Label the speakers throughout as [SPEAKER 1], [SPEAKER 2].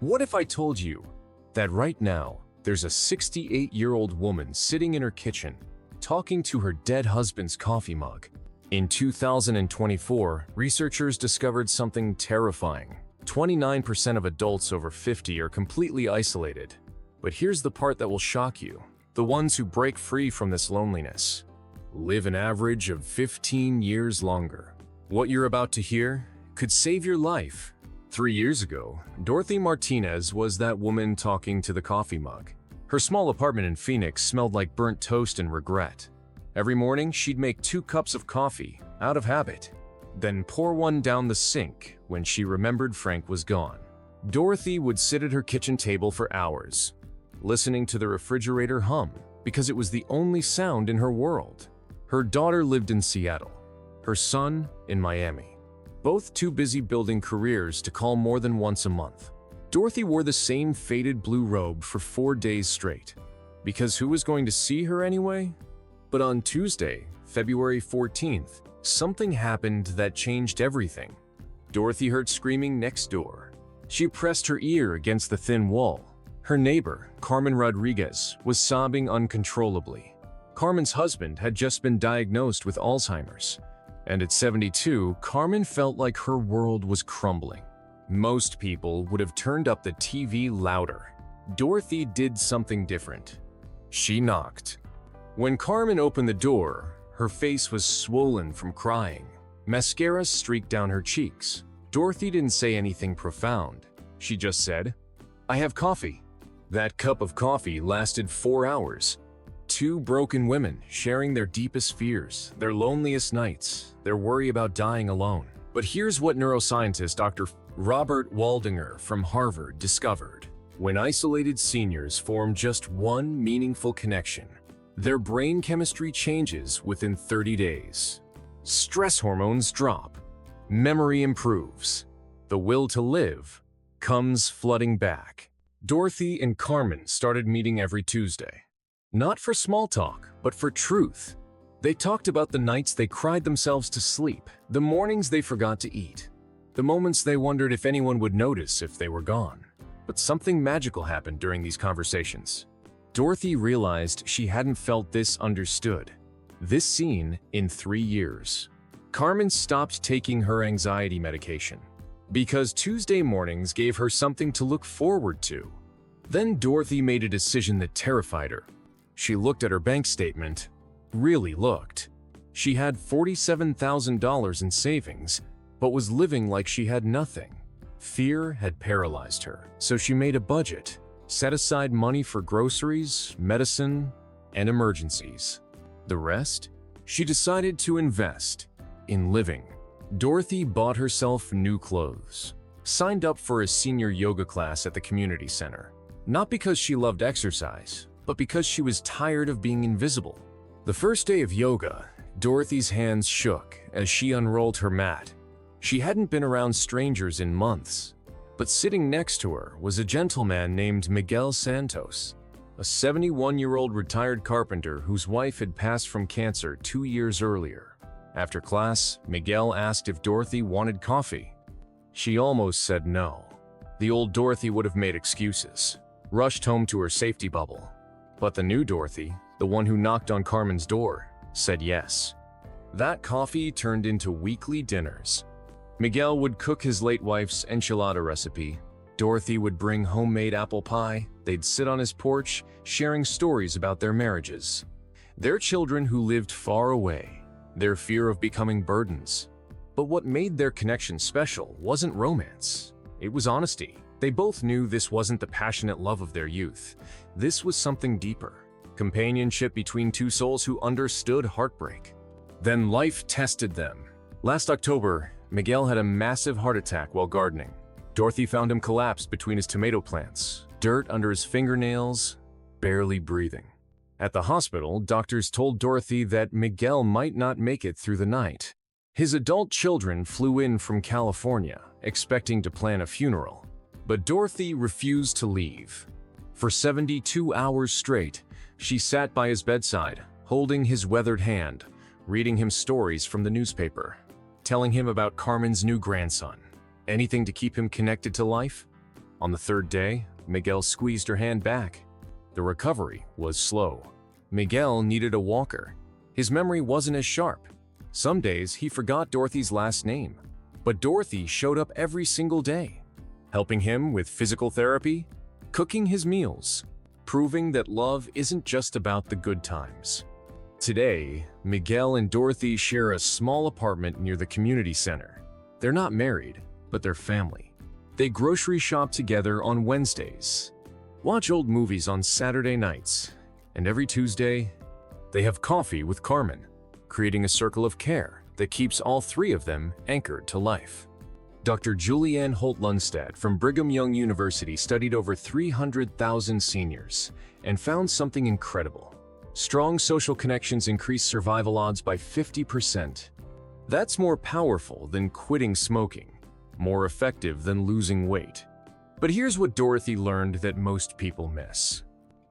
[SPEAKER 1] What if I told you that right now there's a 68-year-old woman sitting in her kitchen talking to her dead husband's coffee mug? In 2024, researchers discovered something terrifying. 29% of adults over 50 are completely isolated. But here's the part that will shock you. The ones who break free from this loneliness live an average of 15 years longer. What you're about to hear could save your life. 3 years ago, Dorothy Martinez was that woman talking to the coffee mug. Her small apartment in Phoenix smelled like burnt toast and regret. Every morning, she'd make 2 cups of coffee, out of habit, then pour one down the sink when she remembered Frank was gone. Dorothy would sit at her kitchen table for hours, listening to the refrigerator hum, because it was the only sound in her world. Her daughter lived in Seattle, her son in Miami, both too busy building careers to call more than once a month. Dorothy wore the same faded blue robe for 4 days straight, because who was going to see her anyway? But on Tuesday, February 14th, something happened that changed everything. Dorothy heard screaming next door. She pressed her ear against the thin wall. Her neighbor, Carmen Rodriguez, was sobbing uncontrollably. Carmen's husband had just been diagnosed with Alzheimer's, and at 72, Carmen felt like her world was crumbling. Most people would have turned up the TV louder. Dorothy did something different. She knocked. When Carmen opened the door, her face was swollen from crying. Mascara streaked down her cheeks. Dorothy didn't say anything profound. She just said, "I have coffee." That cup of coffee lasted 4 hours. 2 broken women sharing their deepest fears, their loneliest nights, their worry about dying alone. But here's what neuroscientist Dr. Robert Waldinger from Harvard discovered. When isolated seniors form just one meaningful connection, their brain chemistry changes within 30 days. Stress hormones drop. Memory improves. The will to live comes flooding back. Dorothy and Carmen started meeting every Tuesday. Not for small talk, but for truth. They talked about the nights they cried themselves to sleep, the mornings they forgot to eat, the moments they wondered if anyone would notice if they were gone. But something magical happened during these conversations. Dorothy realized she hadn't felt this understood, this seen in 3 years. Carmen stopped taking her anxiety medication because Tuesday mornings gave her something to look forward to. Then Dorothy made a decision that terrified her. She looked at her bank statement, really looked. She had $47,000 in savings, but was living like she had nothing. Fear had paralyzed her, so she made a budget, set aside money for groceries, medicine, and emergencies. The rest, she decided to invest in living. Dorothy bought herself new clothes, signed up for a senior yoga class at the community center. Not because she loved exercise, but because she was tired of being invisible. The first day of yoga, Dorothy's hands shook as she unrolled her mat. She hadn't been around strangers in months, but sitting next to her was a gentleman named Miguel Santos, a 71-year-old retired carpenter whose wife had passed from cancer 2 years earlier. After class, Miguel asked if Dorothy wanted coffee. She almost said no. The old Dorothy would have made excuses, rushed home to her safety bubble. But the new Dorothy, the one who knocked on Carmen's door, said yes. That coffee turned into weekly dinners. Miguel would cook his late wife's enchilada recipe. Dorothy would bring homemade apple pie. They'd sit on his porch, sharing stories about their marriages, their children who lived far away, their fear of becoming burdens. But what made their connection special wasn't romance. It was honesty. They both knew this wasn't the passionate love of their youth. This was something deeper. Companionship between 2 souls who understood heartbreak. Then life tested them. Last October, Miguel had a massive heart attack while gardening. Dorothy found him collapsed between his tomato plants, dirt under his fingernails, barely breathing. At the hospital, doctors told Dorothy that Miguel might not make it through the night. His adult children flew in from California, expecting to plan a funeral. But Dorothy refused to leave. For 72 hours straight, she sat by his bedside, holding his weathered hand, reading him stories from the newspaper, telling him about Carmen's new grandson. Anything to keep him connected to life. On the third day, Miguel squeezed her hand back. The recovery was slow. Miguel needed a walker. His memory wasn't as sharp. Some days he forgot Dorothy's last name, but Dorothy showed up every single day, helping him with physical therapy, cooking his meals, proving that love isn't just about the good times. Today, Miguel and Dorothy share a small apartment near the community center. They're not married, but they're family. They grocery shop together on Wednesdays, watch old movies on Saturday nights, and every Tuesday, they have coffee with Carmen, creating a circle of care that keeps all three of them anchored to life. Dr. Julianne Holt-Lundstad from Brigham Young University studied over 300,000 seniors and found something incredible. Strong social connections increase survival odds by 50%. That's more powerful than quitting smoking, more effective than losing weight. But here's what Dorothy learned that most people miss.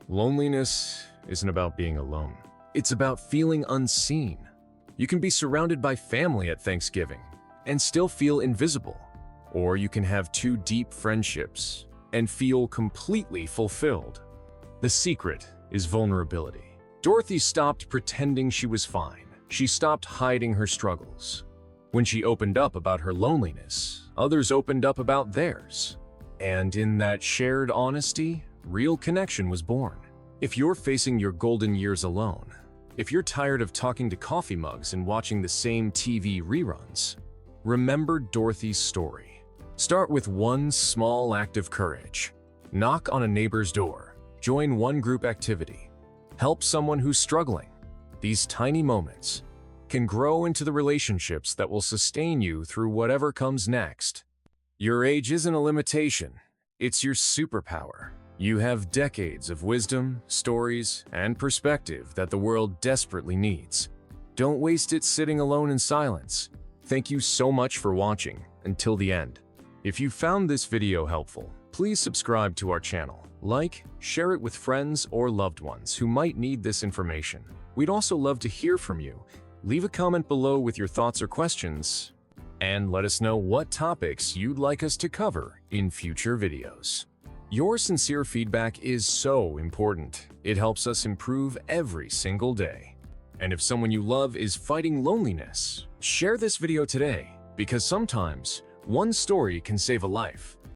[SPEAKER 1] Loneliness isn't about being alone. It's about feeling unseen. You can be surrounded by family at Thanksgiving and still feel invisible. Or you can have two deep friendships and feel completely fulfilled. The secret is vulnerability. Dorothy stopped pretending she was fine. She stopped hiding her struggles. When she opened up about her loneliness, others opened up about theirs. And in that shared honesty, real connection was born. If you're facing your golden years alone, if you're tired of talking to coffee mugs and watching the same TV reruns, remember Dorothy's story. Start with one small act of courage. Knock on a neighbor's door. Join one group activity. Help someone who's struggling. These tiny moments can grow into the relationships that will sustain you through whatever comes next. Your age isn't a limitation. It's your superpower. You have decades of wisdom, stories, and perspective that the world desperately needs. Don't waste it sitting alone in silence. Thank you so much for watching until the end. If you found this video helpful, please subscribe to our channel. Like, share it with friends or loved ones who might need this information. We'd also love to hear from you. Leave a comment below with your thoughts or questions, and let us know what topics you'd like us to cover in future videos. Your sincere feedback is so important. It helps us improve every single day. And if someone you love is fighting loneliness, share this video today, because sometimes one story can save a life.